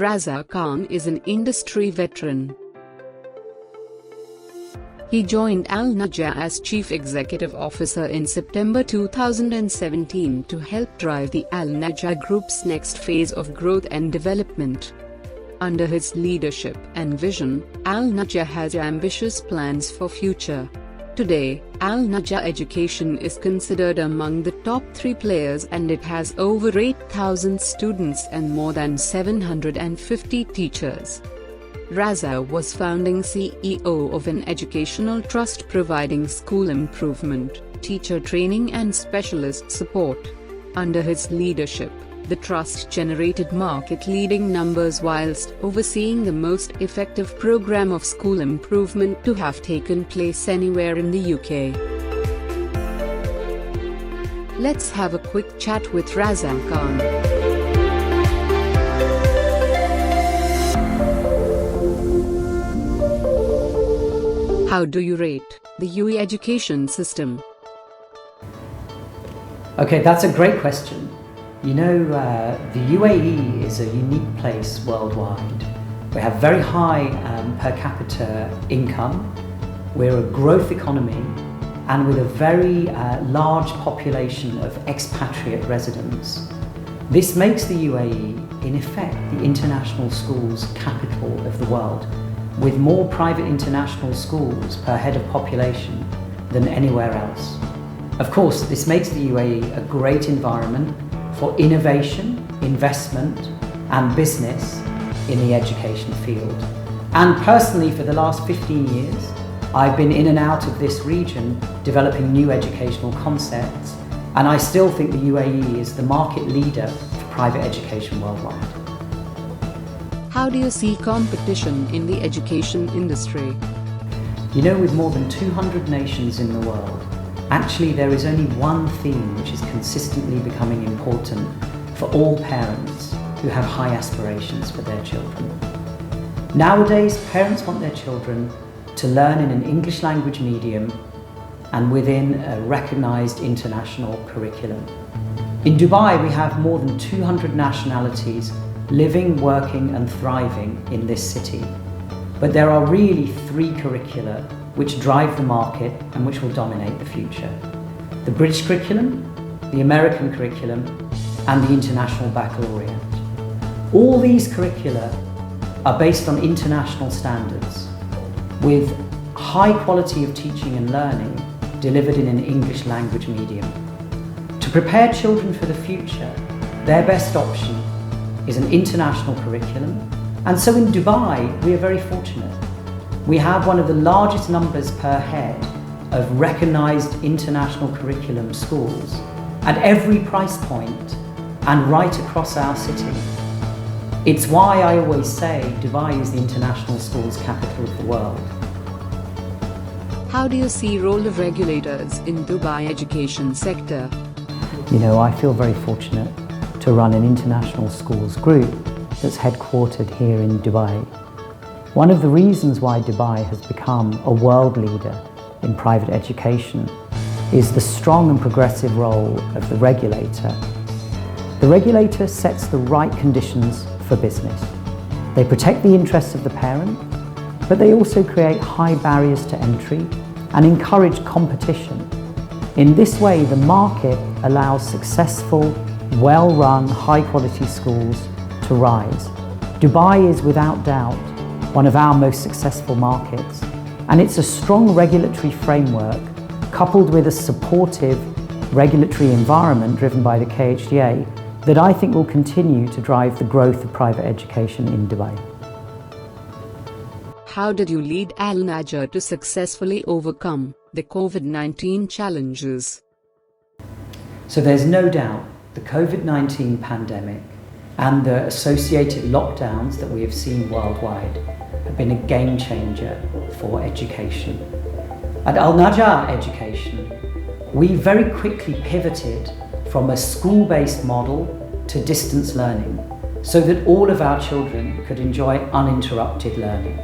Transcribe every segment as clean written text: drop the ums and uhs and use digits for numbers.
Raza Khan is an industry veteran. He joined al-Najah as Chief Executive Officer in September 2017 to help drive the al-Najah Group's next phase of growth and development. Under his leadership and vision, al-Najah has ambitious plans for future. Today, al-Najah Education is considered among the top 3 players and it has over 8,000 students and more than 750 teachers. Raza was founding CEO of an educational trust providing school improvement, teacher training and specialist support. Under his leadership, the trust generated market-leading numbers whilst overseeing the most effective program of school improvement to have taken place anywhere in the UK. Let's have a quick chat with Raza Khan. How do you rate the UAE education system? Okay, that's a great question. You know, the UAE is a unique place worldwide. We have very high per capita income, we're a growth economy, and with a very large population of expatriate residents. This makes the UAE, in effect, the international schools capital of the world, with more private international schools per head of population than anywhere else. Of course, this makes the UAE a great environment for innovation, investment and business in the education field. And personally, for the last 15 years, I've been in and out of this region developing new educational concepts, and I still think the UAE is the market leader for private education worldwide. How do you see competition in the education industry? You know, with more than 200 nations in the world, actually there is only one theme which is consistently becoming important for all parents who have high aspirations for their children. Nowadays, parents want their children to learn in an English language medium and within a recognized international curriculum. In Dubai, we have more than 200 nationalities living, working and thriving in this city. But there are really 3 curricula which drive the market and which will dominate the future. The British curriculum, the American curriculum and the International Baccalaureate. All these curricula are based on international standards with high quality of teaching and learning delivered in an English language medium. To prepare children for the future, their best option is an international curriculum, and so in Dubai we are very fortunate. We have one of the largest numbers per head of recognised international curriculum schools at every price point and right across our city. It's why I always say Dubai is the international schools capital of the world. How do you see role of regulators in Dubai education sector? You know, I feel very fortunate to run an international schools group that's headquartered here in Dubai. One of the reasons why Dubai has become a world leader in private education is the strong and progressive role of the regulator. The regulator sets the right conditions for business. They protect the interests of the parent, but they also create high barriers to entry and encourage competition. In this way, the market allows successful, well-run, high-quality schools to rise. Dubai is without doubt one of our most successful markets, and it's a strong regulatory framework coupled with a supportive regulatory environment driven by the KHDA that I think will continue to drive the growth of private education in Dubai. How did you lead al-Najah to successfully overcome the COVID-19 challenges? So there's no doubt the COVID-19 pandemic and the associated lockdowns that we have seen worldwide have been a game changer for education. At al-Najah Education, we very quickly pivoted from a school-based model to distance learning so that all of our children could enjoy uninterrupted learning.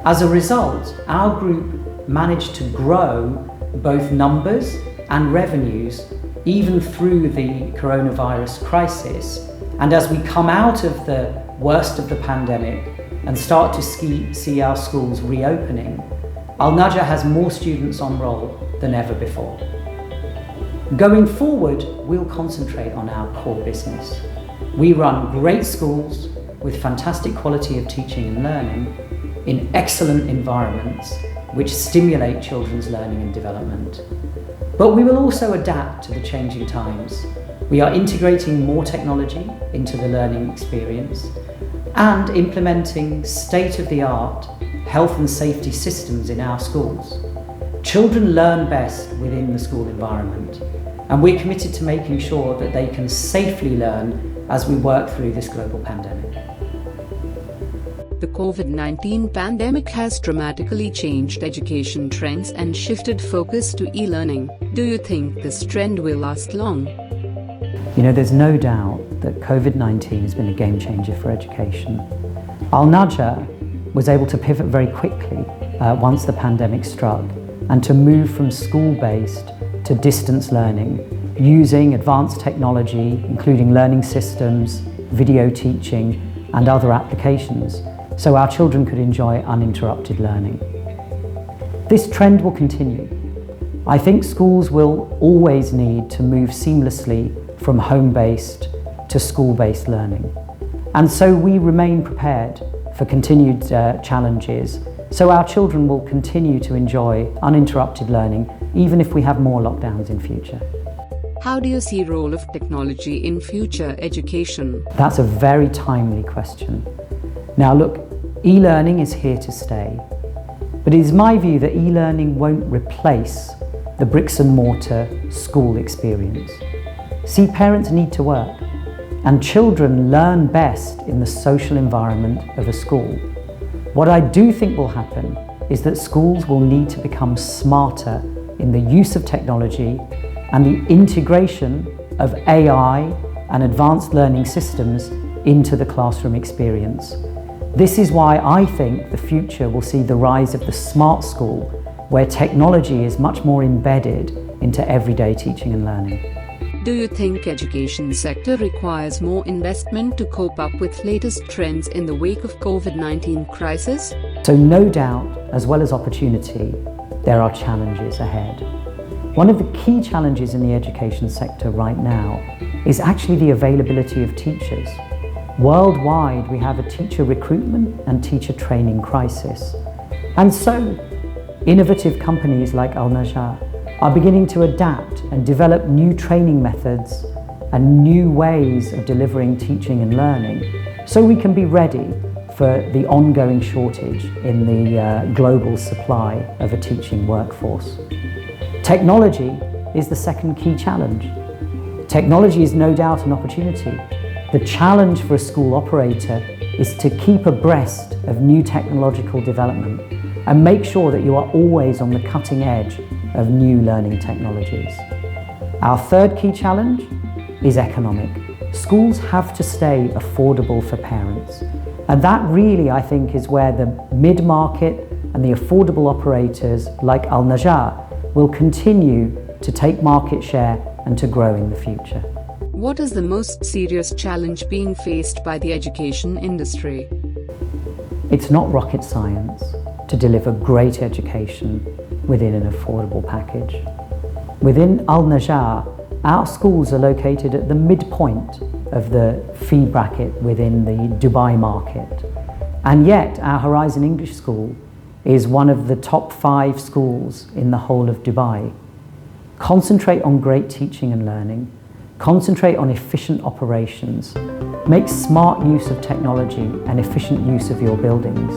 As a result, our group managed to grow both numbers and revenues even through the coronavirus crisis. And as we come out of the worst of the pandemic and start to see our schools reopening, Al-Najah has more students on roll than ever before. Going forward, we'll concentrate on our core business. We run great schools with fantastic quality of teaching and learning in excellent environments which stimulate children's learning and development. But we will also adapt to the changing times. We are integrating more technology into the learning experience and implementing state-of-the-art health and safety systems in our schools. Children learn best within the school environment, and we're committed to making sure that they can safely learn as we work through this global pandemic. The COVID-19 pandemic has dramatically changed education trends and shifted focus to e-learning. Do you think this trend will last long? There's no doubt that COVID-19 has been a game changer for education. Al-Najah was able to pivot very quickly once the pandemic struck and to move from school-based to distance learning using advanced technology, including learning systems, video teaching, and other applications, so our children could enjoy uninterrupted learning. This trend will continue. I think schools will always need to move seamlessly from home-based to school-based learning. And so we remain prepared for continued challenges, so our children will continue to enjoy uninterrupted learning, even if we have more lockdowns in future. How do you see the role of technology in future education? That's a very timely question. Now look, e-learning is here to stay, but it is my view that e-learning won't replace the bricks and mortar school experience. See, parents need to work, and children learn best in the social environment of a school. What I do think will happen is that schools will need to become smarter in the use of technology and the integration of AI and advanced learning systems into the classroom experience. This is why I think the future will see the rise of the smart school, where technology is much more embedded into everyday teaching and learning. Do you think education sector requires more investment to cope up with latest trends in the wake of COVID-19 crisis? So no doubt, as well as opportunity, there are challenges ahead. One of the key challenges in the education sector right now is actually the availability of teachers. Worldwide, we have a teacher recruitment and teacher training crisis. And so, innovative companies like Al-Najah are beginning to adapt and develop new training methods and new ways of delivering teaching and learning, so we can be ready for the ongoing shortage in the global supply of a teaching workforce. Technology is the second key challenge. Technology is no doubt an opportunity. The challenge for a school operator is to keep abreast of new technological development and make sure that you are always on the cutting edge of new learning technologies. Our third key challenge is economic. Schools have to stay affordable for parents. And that really, I think, is where the mid-market and the affordable operators like Al-Najah will continue to take market share and to grow in the future. What is the most serious challenge being faced by the education industry? It's not rocket science to deliver great education within an affordable package. Within Al-Najah, our schools are located at the midpoint of the fee bracket within the Dubai market. And yet our Horizon English School is one of the top 5 schools in the whole of Dubai. Concentrate on great teaching and learning, concentrate on efficient operations, make smart use of technology and efficient use of your buildings.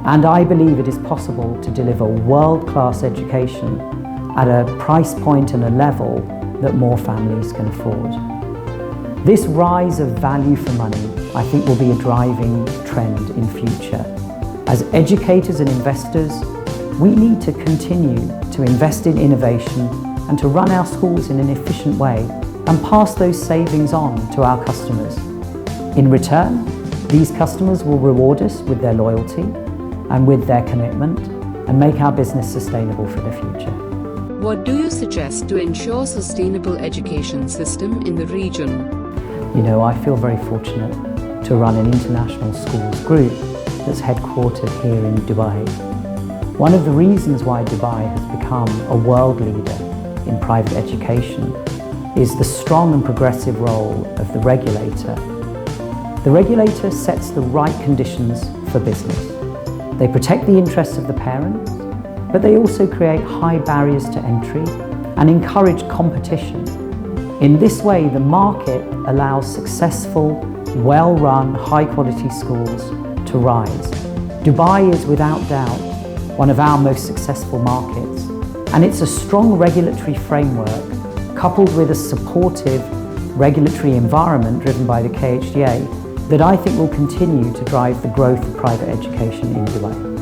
And I believe it is possible to deliver world-class education at a price point and a level that more families can afford. This rise of value for money, I think, will be a driving trend in future. As educators and investors, we need to continue to invest in innovation and to run our schools in an efficient way and pass those savings on to our customers. In return, these customers will reward us with their loyalty and with their commitment and make our business sustainable for the future. What do you suggest to ensure sustainable education system in the region? I feel very fortunate to run an international schools group that's headquartered here in Dubai. One of the reasons why Dubai has become a world leader in private education is the strong and progressive role of the regulator. The regulator sets the right conditions for business. They protect the interests of the parents, but they also create high barriers to entry and encourage competition. In this way, the market allows successful, well-run, high-quality schools to rise. Dubai is without doubt one of our most successful markets, and it's a strong regulatory framework coupled with a supportive regulatory environment driven by the KHDA that I think will continue to drive the growth of private education in Dubai.